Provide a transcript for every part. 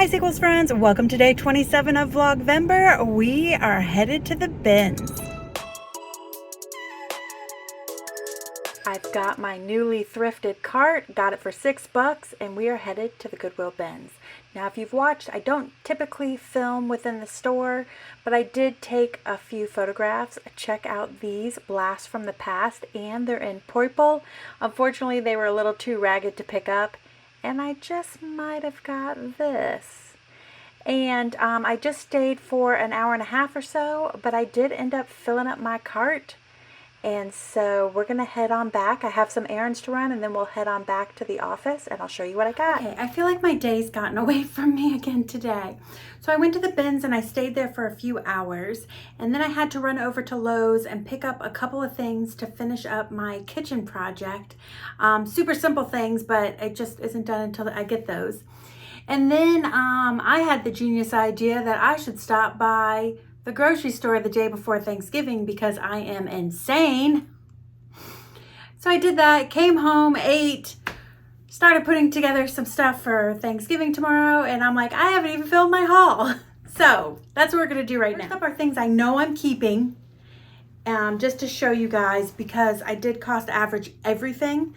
Hi Sequels friends, welcome to day 27 of Vlogvember. We are headed to the bins. I've got my newly thrifted cart, got it for $6, and we are headed to the Goodwill Bins. Now if you've watched, I don't typically film within the store, but I did take a few photographs. Check out these blasts from the past, and they're in purple. Unfortunately, they were a little too ragged to pick up. And I just might have got this. And I just stayed for an hour and a half or so, but I did end up filling up my cart. And so we're going to head on back. I have some errands to run, and then we'll head on back to the office, and I'll show you what I got. Okay, I feel like my day's gotten away from me again today. So I went to the bins, and I stayed there for a few hours, and then I had to run over to Lowe's and pick up a couple of things to finish up my kitchen project. Super simple things, but it just isn't done until I get those. And then I had the genius idea that I should stop by the grocery store the day before Thanksgiving because I am insane. So I did that, came home, ate, started putting together some stuff for Thanksgiving tomorrow, and I'm like, I haven't even filled my haul. So that's what we're gonna do right now. First up are things I know I'm keeping, just to show you guys, because I did cost average everything,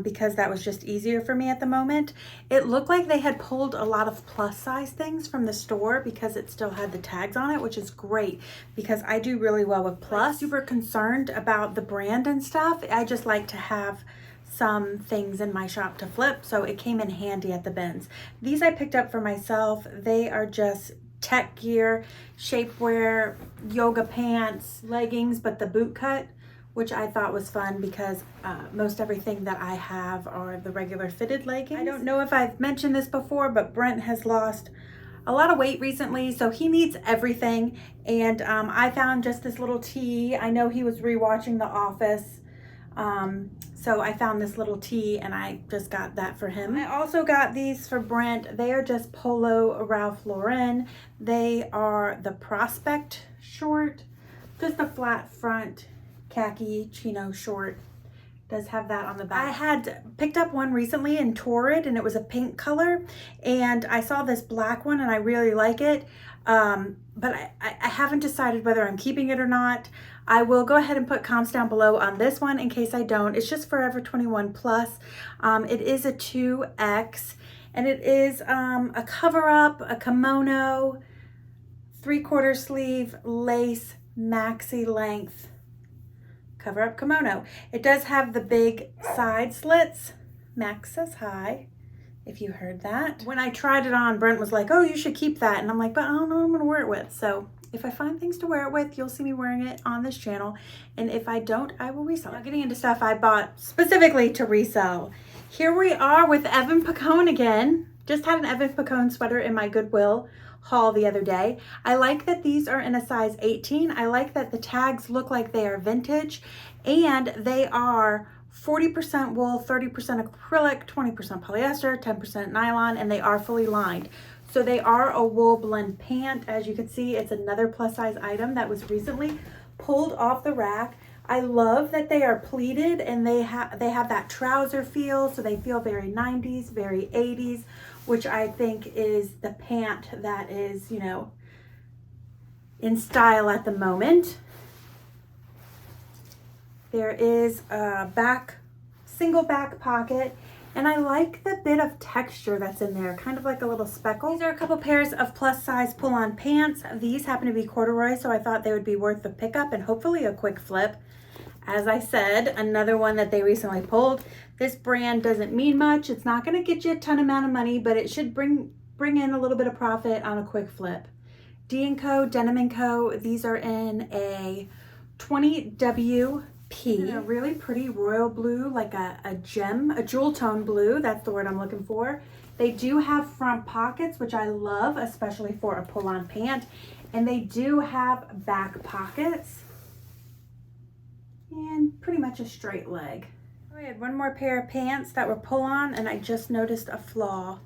because that was just easier for me at the moment. It looked like they had pulled a lot of plus size things from the store because it still had the tags on it, which is great because I do really well with plus. Super concerned about the brand and stuff. I just like to have some things in my shop to flip, so it came in handy at the bins. These I picked up for myself. They are just tech gear, shapewear, yoga pants, leggings, but the boot cut, which I thought was fun because most everything that I have are the regular fitted leggings. I don't know if I've mentioned this before, but Brent has lost a lot of weight recently, so he needs everything. And I found just this little tee. I know he was rewatching The Office, so I found this little tee and I just got that for him. I also got these for Brent. They are just Polo Ralph Lauren. They are the Prospect short, just a flat front khaki chino short. Does have that on the back. I had picked up one recently in Torrid, and it was a pink color, and I saw this black one and I really like it, but I haven't decided whether I'm keeping it or not. I will go ahead and put comps down below on this one in case I don't. It's just Forever 21 Plus. It is a 2X, and it is a cover up, a kimono, 3/4 sleeve, lace, maxi length cover up kimono. It does have the big side slits. Max says hi, if you heard that. When I tried it on, Brent was like, oh, you should keep that. And I'm like, but I don't know what I'm gonna wear it with. So if I find things to wear it with, you'll see me wearing it on this channel. And if I don't, I will resell it. Now getting into stuff I bought specifically to resell. Here we are with Evan Picone again. Just had an Evan Picone sweater in my Goodwill haul the other day. I like that these are in a size 18. I like that the tags look like they are vintage, and they are 40% wool, 30% acrylic, 20% polyester, 10% nylon, and they are fully lined. So they are a wool blend pant. As you can see, it's another plus size item that was recently pulled off the rack. I love that they are pleated, and they have that trouser feel, so they feel very 90s, very 80s, which I think is the pant that is, you know, in style at the moment. There is a single back pocket, and I like the bit of texture that's in there, kind of like a little speckle. These are a couple pairs of plus size pull-on pants. These happen to be corduroy, so I thought they would be worth the pickup and hopefully a quick flip. As I said, another one that they recently pulled. This brand doesn't mean much. It's not going to get you a ton amount of money, but it should bring in a little bit of profit on a quick flip. D&Co, Denim & Co. These are in a 20WP. A really pretty royal blue, like a gem, a jewel tone blue. That's the word I'm looking for. They do have front pockets, which I love, especially for a pull-on pant. And they do have back pockets. And pretty much a straight leg. I had one more pair of pants that were pull on, and I just noticed a flaw.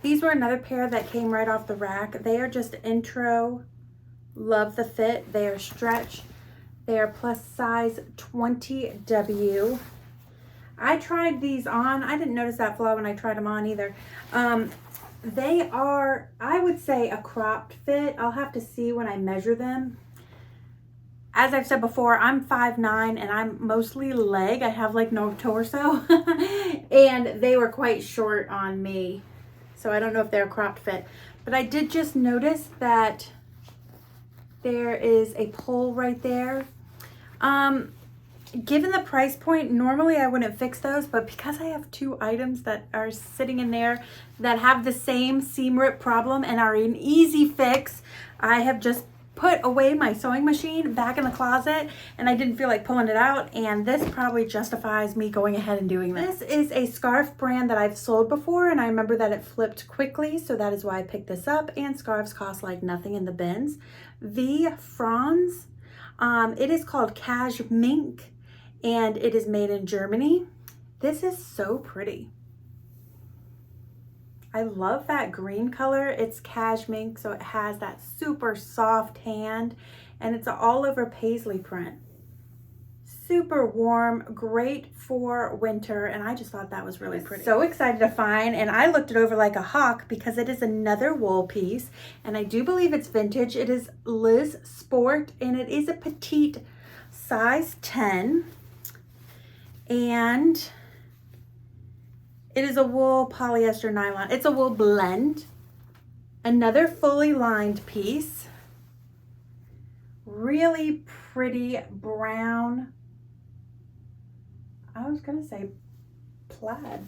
These were another pair that came right off the rack. They are just intro. Love the fit. They are stretch. They are plus size 20W. I tried these on. I didn't notice that flaw when I tried them on either. They are, I would say, a cropped fit. I'll have to see when I measure them. As I've said before, I'm 5'9" and I'm mostly leg. I have like no torso. And they were quite short on me. So I don't know if they're a cropped fit. But I did just notice that there is a pull right there. Given the price point, normally I wouldn't fix those, but because I have 2 items that are sitting in there that have the same seam rip problem and are an easy fix, I have just put away my sewing machine back in the closet, and I didn't feel like pulling it out, and this probably justifies me going ahead and doing this. This is a scarf brand that I've sold before, and I remember that it flipped quickly, so that is why I picked this up, and scarves cost like nothing in the bins. V Franz. It is called Cash Mink, and it is made in Germany. This is so pretty. I love that green color. It's cashmere, so it has that super soft hand, and it's an all over paisley print. Super warm, great for winter, and I just thought that was really pretty. So excited to find, and I looked it over like a hawk because it is another wool piece, and I do believe it's vintage. It is Liz Sport, and it is a petite size 10, and it is a wool polyester nylon. It's a wool blend. Another fully lined piece. Really pretty brown. I was gonna say plaid.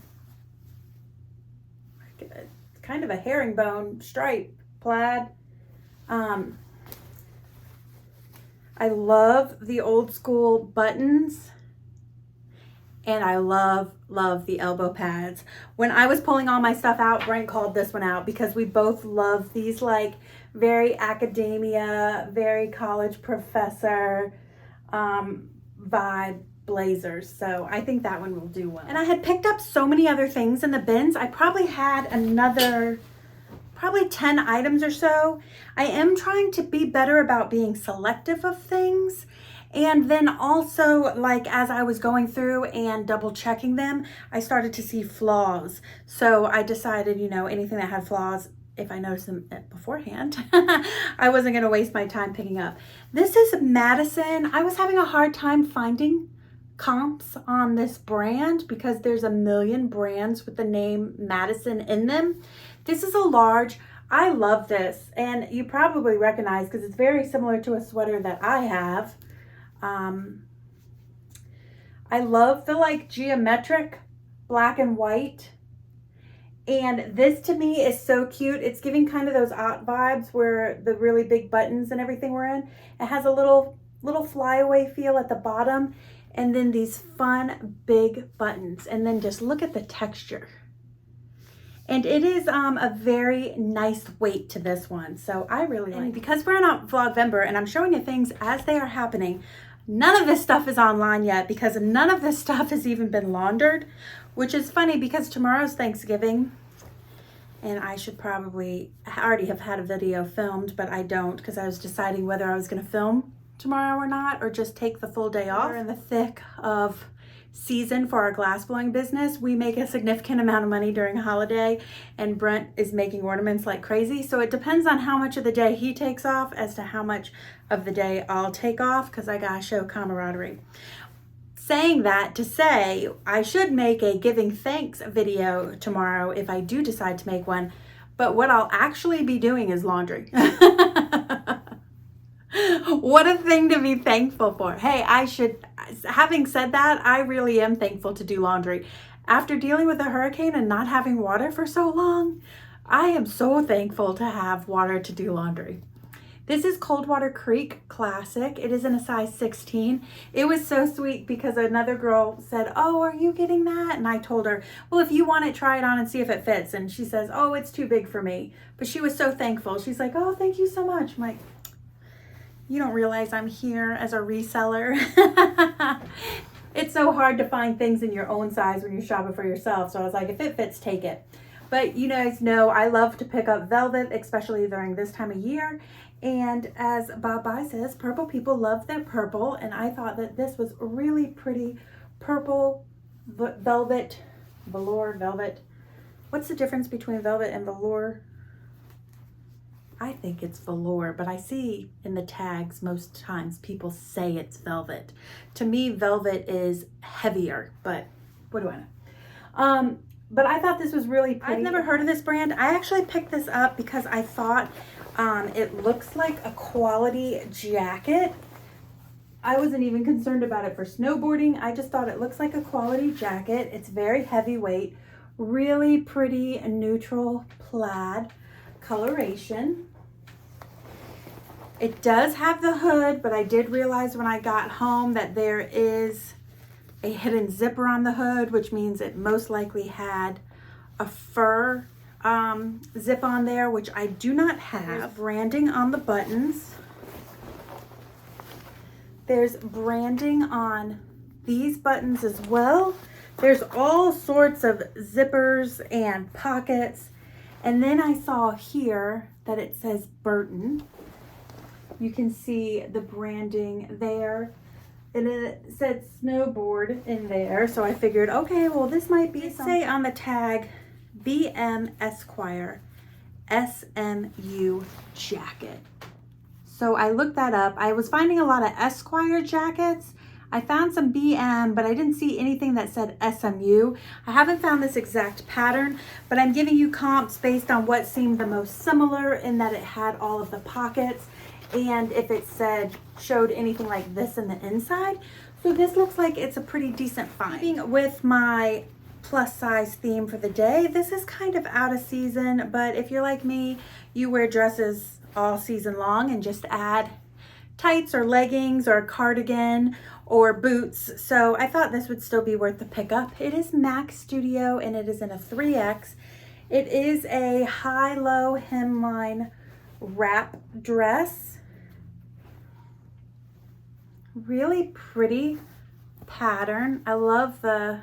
It's kind of a herringbone stripe plaid. I love the old school buttons. And I love the elbow pads. When I was pulling all my stuff out, Brent called this one out because we both love these like very academia, very college professor vibe blazers. So I think that one will do well. And I had picked up so many other things in the bins. I probably had another, probably 10 items or so. I am trying to be better about being selective of things. And then also, like, as I was going through and double checking them, I started to see flaws. So I decided, you know, anything that had flaws, if I noticed them beforehand, I wasn't going to waste my time picking up. This is Madison. I was having a hard time finding comps on this brand because there's a million brands with the name Madison in them. This is a large. I love this. And you probably recognize because it's very similar to a sweater that I have. I love the like geometric black and white, and this to me is so cute. It's giving kind of those out vibes where the really big buttons and everything were in. It has a little flyaway feel at the bottom, and then these fun big buttons, and then just look at the texture. And it is a very nice weight to this one, so I really like it. Because we're in Vlogvember and I'm showing you things as they are happening, none of this stuff is online yet because none of this stuff has even been laundered, which is funny because tomorrow's Thanksgiving and I should probably already have had a video filmed, but I don't because I was deciding whether I was going to film tomorrow or not, or just take the full day off. We're in the thick of season for our glass blowing business. We make a significant amount of money during a holiday, and Brent is making ornaments like crazy. So it depends on how much of the day he takes off as to how much of the day I'll take off because I gotta show camaraderie. Saying that to say I should make a giving thanks video tomorrow if I do decide to make one, but what I'll actually be doing is laundry. What a thing to be thankful for. Hey, having said that, I really am thankful to do laundry. After dealing with a hurricane and not having water for so long, I am so thankful to have water to do laundry. This is Coldwater Creek Classic. It is in a size 16. It was so sweet because another girl said, "Oh, are you getting that?" And I told her, "Well, if you want it, try it on and see if it fits." And she says, "Oh, it's too big for me." But she was so thankful. She's like, "Oh, thank you so much." I'm like, you don't realize I'm here as a reseller. It's so hard to find things in your own size when you're shopping for yourself. So I was like, if it fits, take it. But you guys know I love to pick up velvet, especially during this time of year. And as Bob By says, purple people love their purple. And I thought that this was really pretty purple velvet, velour velvet What's the difference between velvet and velour? I think it's velour, but I see in the tags most times people say it's velvet. To me, velvet is heavier, but what do I know? But I thought this was really pretty. I've never heard of this brand. I actually picked this up because I thought it looks like a quality jacket. I wasn't even concerned about it for snowboarding. I just thought it looks like a quality jacket. It's very heavyweight, really pretty neutral plaid coloration. It does have the hood, but I did realize when I got home that there is a hidden zipper on the hood, which means it most likely had a fur zip on there, which I do not have. There's branding on the buttons. There's branding on these buttons as well. There's all sorts of zippers and pockets. And then I saw here that it says Burton. You can see the branding there. And then it said snowboard in there. So I figured, okay, well, this might be something. Say on the tag, BM Esquire SMU jacket. So I looked that up. I was finding a lot of Esquire jackets. I found some BM, but I didn't see anything that said SMU. I haven't found this exact pattern, but I'm giving you comps based on what seemed the most similar in that it had all of the pockets and if it showed anything like this in the inside. So this looks like it's a pretty decent find. Keeping with my plus size theme for the day, this is kind of out of season, but if you're like me, you wear dresses all season long and just add tights or leggings or a cardigan or boots. So I thought this would still be worth the pickup. It is Mac Studio and it is in a 3X. It is a high-low hemline wrap dress. Really pretty pattern. I love the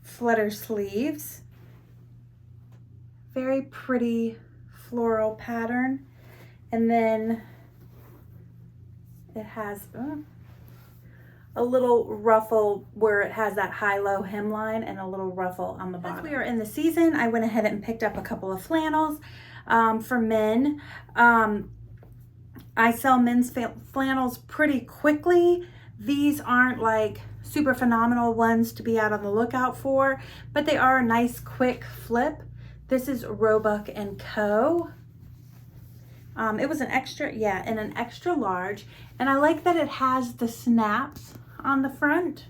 flutter sleeves. Very pretty floral pattern. And then it has a little ruffle where it has that high-low hemline and a little ruffle on the bottom. As we are in the season, I went ahead and picked up a couple of flannels for men. I sell men's flannels pretty quickly. These aren't like super phenomenal ones to be out on the lookout for, but they are a nice quick flip. This is Roebuck & Co. It was an extra, in an extra large. And I like that it has the snaps on the front.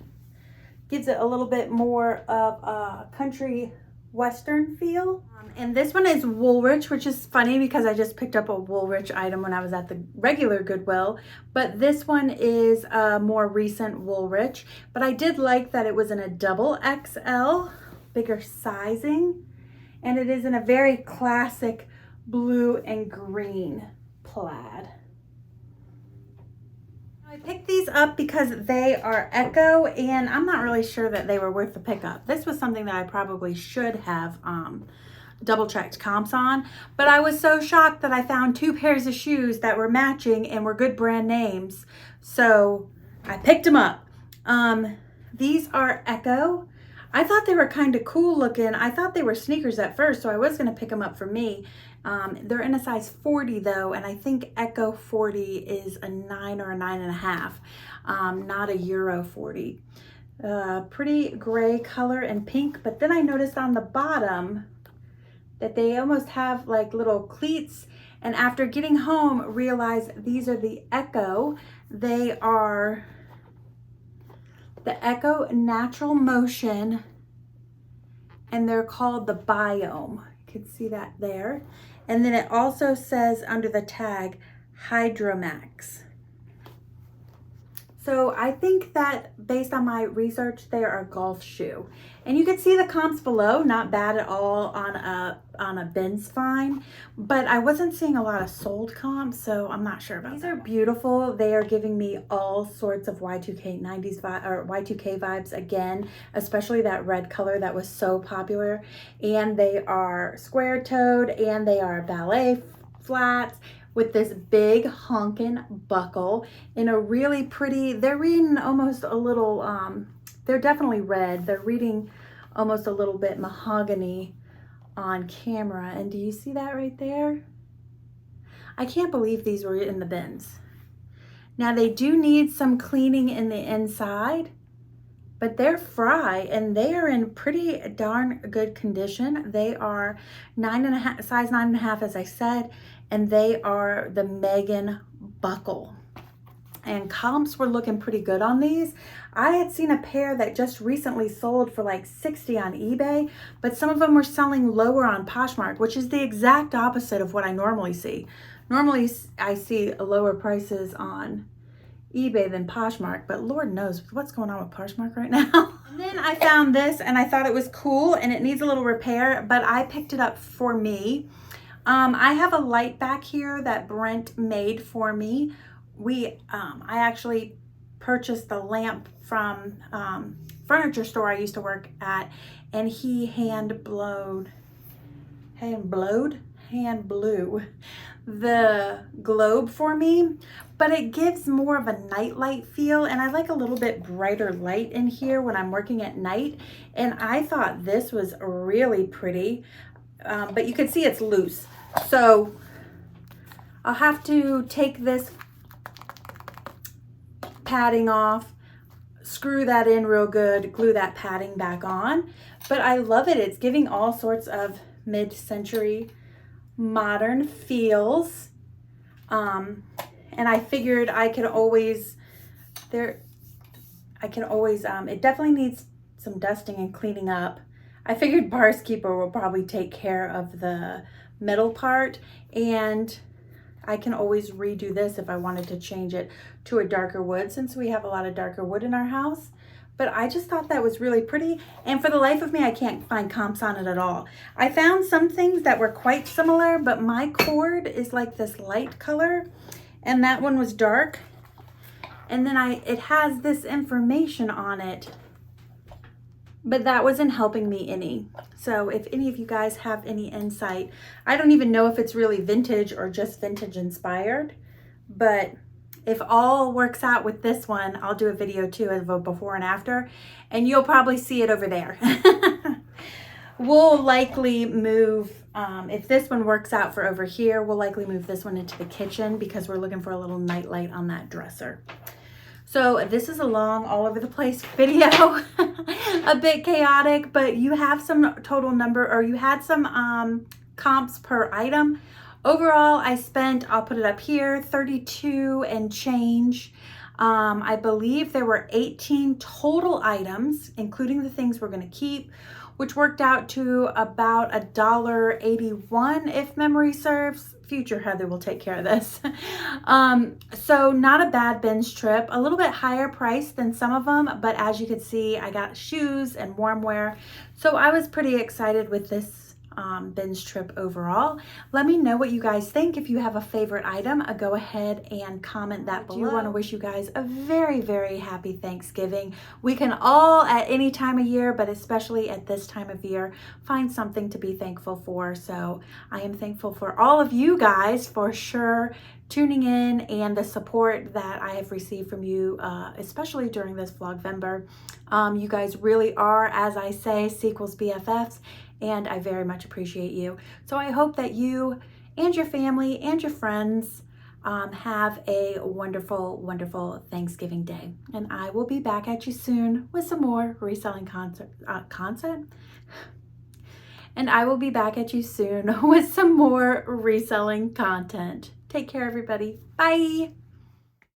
Gives it a little bit more of a country western feel. And this one is Woolrich, which is funny because I just picked up a Woolrich item when I was at the regular Goodwill. But this one is a more recent Woolrich. But I did like that it was in a double XL, bigger sizing. And it is in a very classic blue and green plaid. I picked these up because they are Echo and I'm not really sure that they were worth the pickup. This was something that I probably should have double checked comps on, but I was so shocked that I found two pairs of shoes that were matching and were good brand names. So I picked them up. These are Echo. I thought they were kind of cool looking. I thought they were sneakers at first, so I was going to pick them up for me. They're in a size 40 though, and I think Echo 40 is a 9 or a 9.5, not a Euro 40. Pretty gray color and pink, but then I noticed on the bottom that they almost have like little cleats, and after getting home realized these are the Echo. They are the Echo Natural Motion, and they're called the Biome. You can see that there. And then it also says under the tag, Hydromax. So I think that based on my research, they are a golf shoe. And you can see the comps below, not bad at all on a Bins find, but I wasn't seeing a lot of sold comps, so I'm not sure about that. These are beautiful. They are giving me all sorts of Y2K 90s or Y2K vibes again, especially that red color that was so popular. And they are square-toed and they are ballet flats with this big honkin' buckle in a really pretty, they're reading almost a little, they're definitely red. They're reading almost a little bit mahogany on camera. And do you see that right there? I can't believe these were in the bins. Now they do need some cleaning in the inside, but they're fry and they are in pretty darn good condition. They are 9.5, size 9.5, as I said, and they are the Megan buckle. And comps were looking pretty good on these. I had seen a pair that just recently sold for like 60 on eBay, but some of them were selling lower on Poshmark, which is the exact opposite of what I normally see. Normally I see lower prices on eBay than Poshmark, but Lord knows what's going on with Poshmark right now. And then I found this and I thought it was cool and it needs a little repair, but I picked it up for me. I have a light back here that Brent made for me. I actually purchased the lamp from furniture store I used to work at, and he hand blew the globe for me, but it gives more of a night light feel, and I like a little bit brighter light in here when I'm working at night, and I thought this was really pretty, but you can see it's loose, so I'll have to take this padding off, screw that in real good, glue that padding back on, but I love it. It's giving all sorts of mid-century modern feels, and I figured it definitely needs some dusting and cleaning up. I figured Keeper will probably take care of the middle part, and I can always redo this if I wanted to change it to a darker wood, since we have a lot of darker wood in our house. But I just thought that was really pretty, and for the life of me I can't find comps on it at all. I found some things that were quite similar, but my cord is like this light color and that one was dark, and then it has this information on it, but that wasn't helping me any. So if any of you guys have any insight, I don't even know if it's really vintage or just vintage inspired, but if all works out with this one, I'll do a video too of a before and after, and you'll probably see it over there. We'll likely move, if this one works out for over here, we'll likely move this one into the kitchen because we're looking for a little night light on that dresser. So this is a long, all over the place video, a bit chaotic, but you have some total number, or you had some comps per item. Overall, I spent, I'll put it up here, 32 and change. I believe there were 18 total items, including the things we're gonna keep, which worked out to about $1.81 if memory serves. Future Heather will take care of this. So not a bad binge trip, a little bit higher price than some of them, but as you can see, I got shoes and warm wear. So I was pretty excited with this binge trip overall. Let me know what you guys think. If you have a favorite item, go ahead and comment that below. I do want to wish you guys a very, very happy Thanksgiving. We can all at any time of year, but especially at this time of year, find something to be thankful for. So I am thankful for all of you guys for sure tuning in and the support that I have received from you, especially during this Vlogvember. You guys really are, as I say, Sequels BFFs, and I very much appreciate you. So I hope that you and your family and your friends have a wonderful, wonderful Thanksgiving day. And I will be back at you soon with some more reselling content. And I will be back at you soon with some more reselling content. Take care, everybody. Bye.